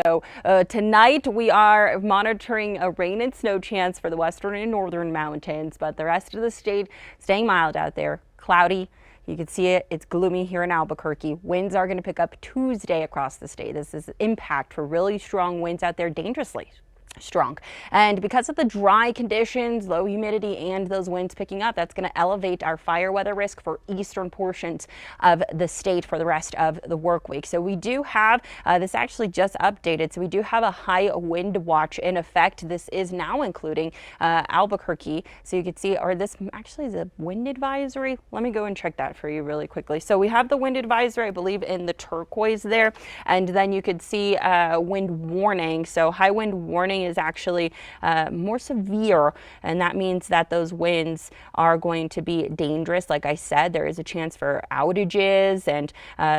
So tonight we are monitoring a rain and snow chance for the western and northern mountains, but the rest of the state staying mild out there. Cloudy. You can see it. It's gloomy here in Albuquerque. Winds are going to pick up Tuesday across the state. This is impact for really strong winds out there, dangerously strong. And because of the dry conditions, low humidity, and those winds picking up, that's going to elevate our fire weather risk for eastern portions of the state for the rest of the work week. So we do have this actually just updated. So we do have a high wind watch in effect. This is now including Albuquerque. So you can see, or this actually is a wind advisory. Let me go and check that for you really quickly. So we have the wind advisory, I believe, in the turquoise there. And then you could see wind warning. So high wind warning is actually more severe, and that means that those winds are going to be dangerous. Like I said, there is a chance for outages and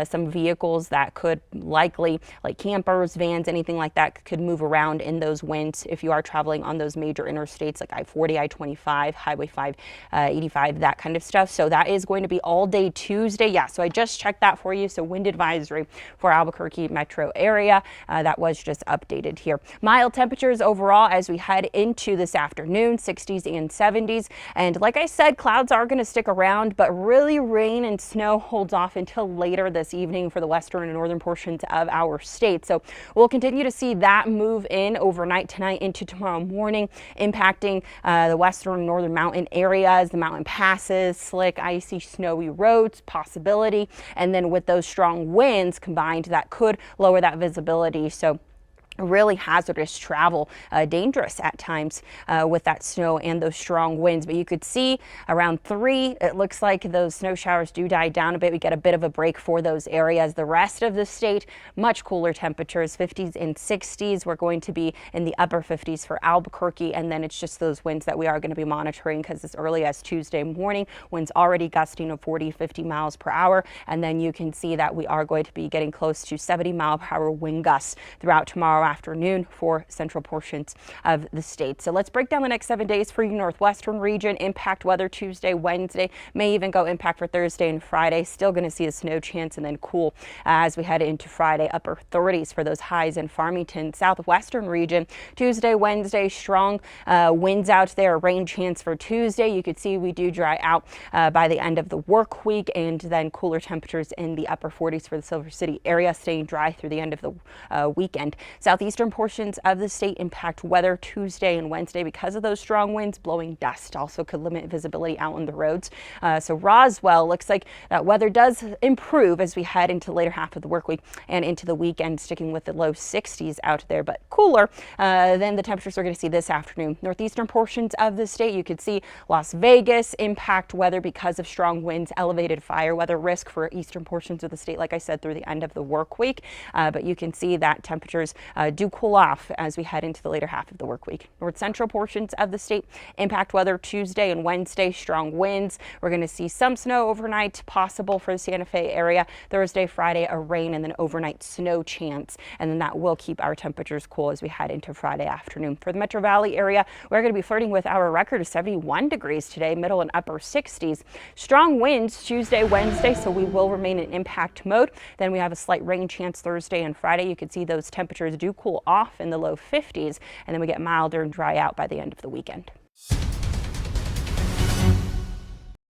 some vehicles that could likely, like campers, vans, anything like that, could move around in those winds if you are traveling on those major interstates like I-40, I-25, Highway 585, that kind of stuff. So that is going to be all day Tuesday. Yeah, so I just checked that for you. So wind advisory for Albuquerque metro area. That was just updated here. Mild temperatures overall as we head into this afternoon, 60s and 70s. And like I said, clouds are going to stick around, but really rain and snow holds off until later this evening for the western and northern portions of our state. So we'll continue to see that move in overnight tonight into tomorrow morning, impacting the western and northern mountain areas, the mountain passes, slick, icy, snowy roads possibility. And then with those strong winds combined, that could lower that visibility. So really hazardous travel, dangerous at times with that snow and those strong winds. But you could see around 3, it looks like those snow showers do die down a bit. We get a bit of a break for those areas. The rest of the state, much cooler temperatures, 50s and 60s. We're going to be in the upper 50s for Albuquerque, and then it's just those winds that we are going to be monitoring because as early as Tuesday morning, winds already gusting of 40, 50 miles per hour. And then you can see that we are going to be getting close to 70 mile per hour wind gusts throughout tomorrow afternoon for central portions of the state. So let's break down the next 7 days for you. Northwestern region, impact weather Tuesday, Wednesday, may even go impact for Thursday and Friday. Still going to see a snow chance and then cool as we head into Friday. Upper 30s for those highs in Farmington. Southwestern region, Tuesday, Wednesday, strong winds out there. Rain chance for Tuesday. You could see we do dry out by the end of the work week, and then cooler temperatures in the upper 40s for the Silver City area, staying dry through the end of the weekend. Southeastern portions of the state impact weather Tuesday and Wednesday because of those strong winds. Blowing dust also could limit visibility out on the roads. So Roswell looks like that weather does improve as we head into the later half of the work week and into the weekend, sticking with the low 60s out there, but cooler than the temperatures we're going to see this afternoon. Northeastern portions of the state, you could see Las Vegas impact weather because of strong winds, elevated fire weather risk for eastern portions of the state, like I said, through the end of the work week. But you can see that temperatures do cool off as we head into the later half of the work week. North central portions of the state impact weather Tuesday and Wednesday, strong winds. We're going to see some snow overnight possible for the Santa Fe area. Thursday, Friday, a rain and then overnight snow chance. And then that will keep our temperatures cool as we head into Friday afternoon. For the Metro Valley area, we're going to be flirting with our record of 71 degrees today, middle and upper 60s. Strong winds Tuesday, Wednesday, so we will remain in impact mode. Then we have a slight rain chance Thursday and Friday. You can see those temperatures do cool off in the low 50s, and then we get milder and dry out by the end of the weekend.